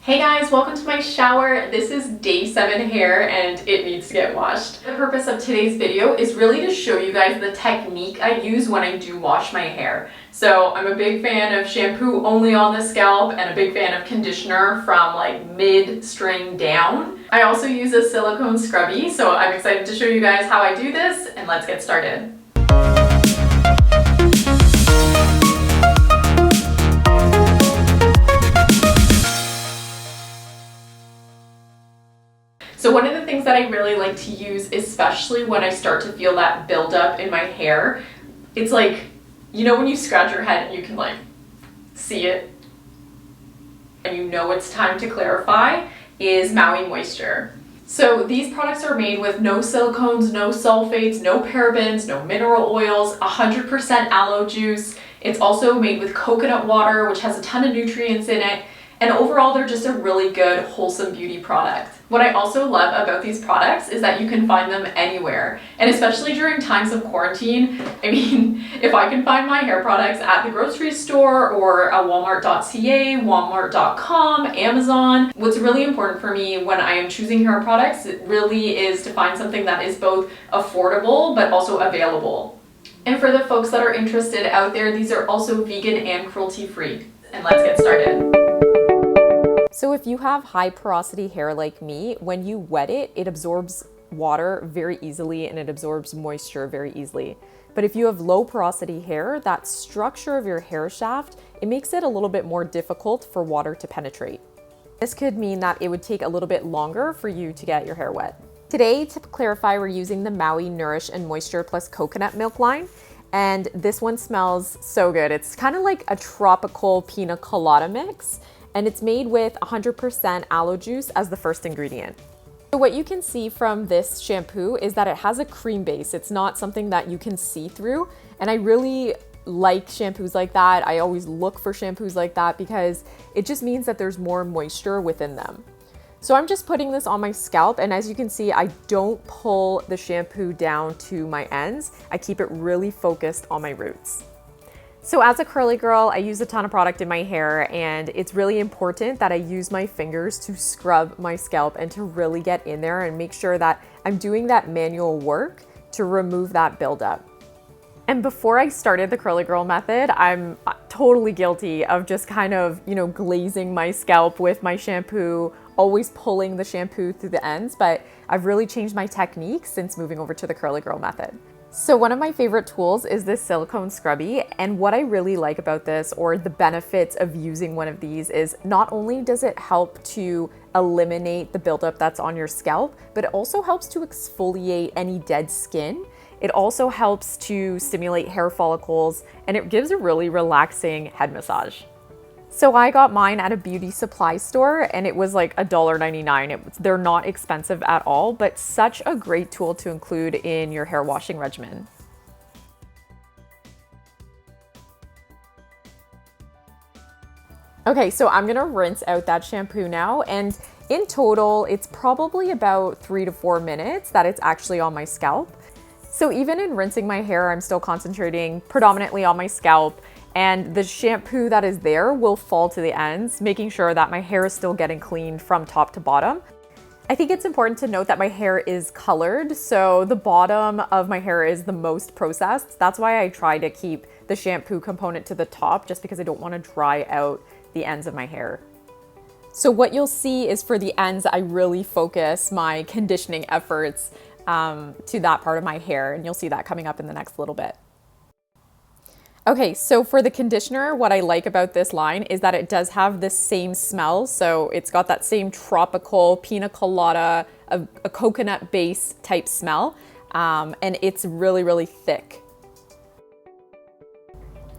Hey guys, welcome to my shower. This is day 7 hair and it needs to get washed. The purpose of today's video is really to show you guys the technique I use when I do wash my hair. So I'm a big fan of shampoo only on the scalp and a big fan of conditioner from like mid-string down. I also use a silicone scrubby, so I'm excited to show you guys how I do this, and let's get started. So one of the things that I really like to use, especially when I start to feel that buildup in my hair, it's like, you know when you scratch your head and you can like see it and you know it's time to clarify, is Maui Moisture. So these products are made with no silicones, no sulfates, no parabens, no mineral oils, 100% aloe juice. It's also made with coconut water, which has a ton of nutrients in it. And overall, they're just a really good, wholesome beauty product. What I also love about these products is that you can find them anywhere. And especially during times of quarantine, I mean, if I can find my hair products at the grocery store or at walmart.ca, walmart.com, Amazon, what's really important for me when I am choosing hair products, it really is to find something that is both affordable but also available. And for the folks that are interested out there, these are also vegan and cruelty-free. And let's get started. So if you have high porosity hair like me, when you wet it, it absorbs water very easily and it absorbs moisture very easily. But if you have low porosity hair, that structure of your hair shaft, it makes it a little bit more difficult for water to penetrate. This could mean that it would take a little bit longer for you to get your hair wet. Today, to clarify, we're using the Maui Nourish and Moisture plus coconut milk line. And this one smells so good. It's kind of like a tropical pina colada mix. And it's made with 100% aloe juice as the first ingredient. So what you can see from this shampoo is that it has a cream base. It's not something that you can see through. And I really like shampoos like that. I always look for shampoos like that because it just means that there's more moisture within them. So I'm just putting this on my scalp, and as you can see, I don't pull the shampoo down to my ends. I keep it really focused on my roots. So as a curly girl, I use a ton of product in my hair, and it's really important that I use my fingers to scrub my scalp and to really get in there and make sure that I'm doing that manual work to remove that buildup. And before I started the curly girl method, I'm totally guilty of just kind of, glazing my scalp with my shampoo, always pulling the shampoo through the ends, but I've really changed my technique since moving over to the curly girl method. So one of my favorite tools is this silicone scrubby, and what I really like about this, or the benefits of using one of these, is not only does it help to eliminate the buildup that's on your scalp, but it also helps to exfoliate any dead skin. It also helps to stimulate hair follicles, and it gives a really relaxing head massage. So I got mine at a beauty supply store, and it was like $1.99. They're not expensive at all, but such a great tool to include in your hair washing regimen. Okay, so I'm gonna rinse out that shampoo now, and in total, it's probably about 3 to 4 minutes that it's actually on my scalp. So even in rinsing my hair, I'm still concentrating predominantly on my scalp, and the shampoo that is there will fall to the ends, making sure that my hair is still getting cleaned from top to bottom. I think it's important to note that my hair is colored, so the bottom of my hair is the most processed. That's why I try to keep the shampoo component to the top, just because I don't want to dry out the ends of my hair. So what you'll see is for the ends, I really focus my conditioning efforts to that part of my hair, and you'll see that coming up in the next little bit. Okay, so for the conditioner, what I like about this line is that it does have the same smell. So it's got that same tropical pina colada, a coconut base type smell, and it's really, really thick.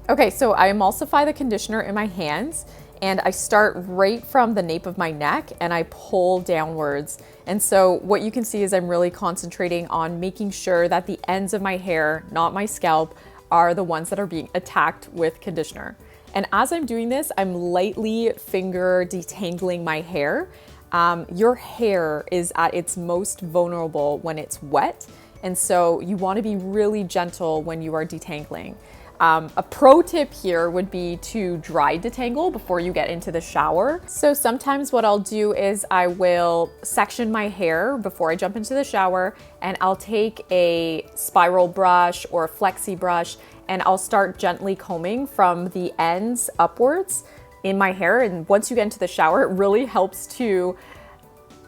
Okay, so I emulsify the conditioner in my hands, and I start right from the nape of my neck and I pull downwards. And so what you can see is I'm really concentrating on making sure that the ends of my hair, not my scalp, are the ones that are being attacked with conditioner. And as I'm doing this, I'm lightly finger detangling my hair. Your hair is at its most vulnerable when it's wet. And so you want to be really gentle when you are detangling. A pro tip here would be to dry detangle before you get into the shower. So sometimes what I'll do is I will section my hair before I jump into the shower, and I'll take a spiral brush or a flexi brush and I'll start gently combing from the ends upwards in my hair. And once you get into the shower, it really helps to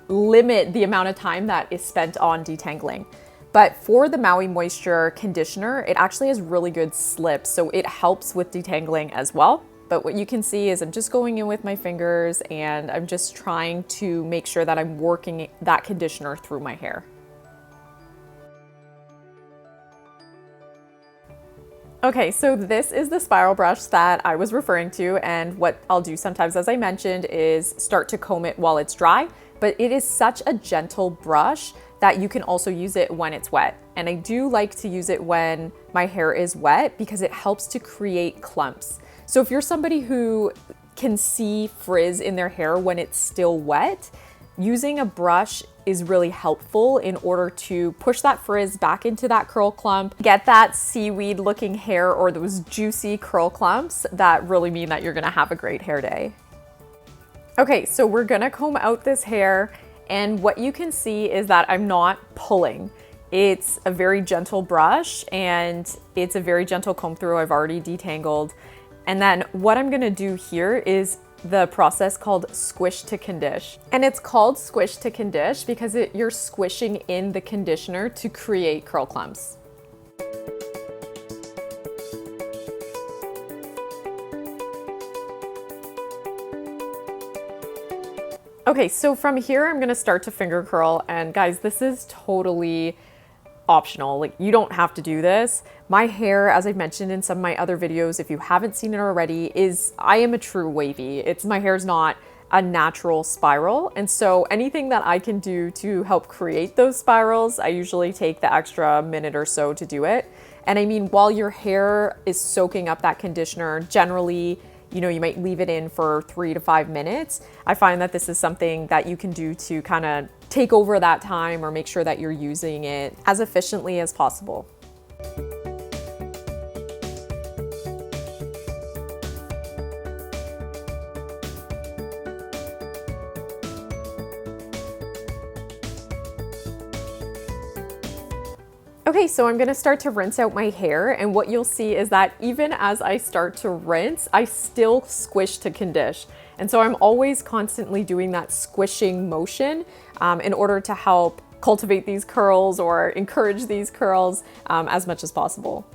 limit the amount of time that is spent on detangling. But for the Maui Moisture conditioner, it actually has really good slip, so it helps with detangling as well. But what you can see is I'm just going in with my fingers and I'm just trying to make sure that I'm working that conditioner through my hair. Okay, so this is the spiral brush that I was referring to, and what I'll do sometimes, as I mentioned, is start to comb it while it's dry, but it is such a gentle brush that you can also use it when it's wet. And I do like to use it when my hair is wet because it helps to create clumps. So if you're somebody who can see frizz in their hair when it's still wet, using a brush is really helpful in order to push that frizz back into that curl clump, get that seaweed looking hair or those juicy curl clumps that really mean that you're gonna have a great hair day. Okay, so we're gonna comb out this hair, and what you can see is that I'm not pulling. It's a very gentle brush and it's a very gentle comb through. I've already detangled. And then what I'm gonna do here is the process called squish to condish. And it's called squish to condish because you're squishing in the conditioner to create curl clumps. Okay, so from here, I'm gonna start to finger curl, and guys, this is totally optional. Like, you don't have to do this. My hair, as I've mentioned in some of my other videos, if you haven't seen it already, I am a true wavy. My hair's not a natural spiral, and so anything that I can do to help create those spirals, I usually take the extra minute or so to do it. And I mean, while your hair is soaking up that conditioner, generally, you might leave it in for 3 to 5 minutes. I find that this is something that you can do to kind of take over that time or make sure that you're using it as efficiently as possible. Okay, so I'm gonna start to rinse out my hair, and what you'll see is that even as I start to rinse, I still squish to condish. And so I'm always constantly doing that squishing motion in order to help cultivate these curls or encourage these curls as much as possible.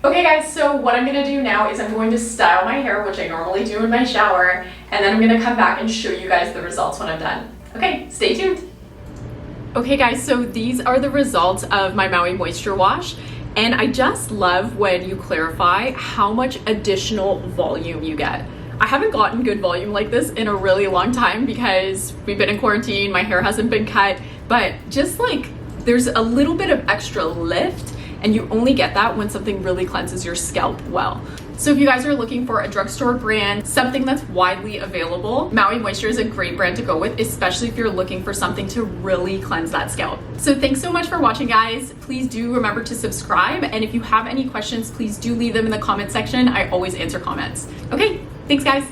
Okay guys, so what I'm gonna do now is I'm going to style my hair, which I normally do in my shower, and then I'm gonna come back and show you guys the results when I'm done. Okay, stay tuned. Okay guys, so these are the results of my Maui Moisture wash, and I just love when you clarify how much additional volume you get. I haven't gotten good volume like this in a really long time because we've been in quarantine, my hair hasn't been cut, but just like there's a little bit of extra lift, and you only get that when something really cleanses your scalp well. So if you guys are looking for a drugstore brand, something that's widely available, Maui Moisture is a great brand to go with, especially if you're looking for something to really cleanse that scalp. So thanks so much for watching, guys. Please do remember to subscribe, and if you have any questions, please do leave them in the comment section. I always answer comments. Okay, thanks guys.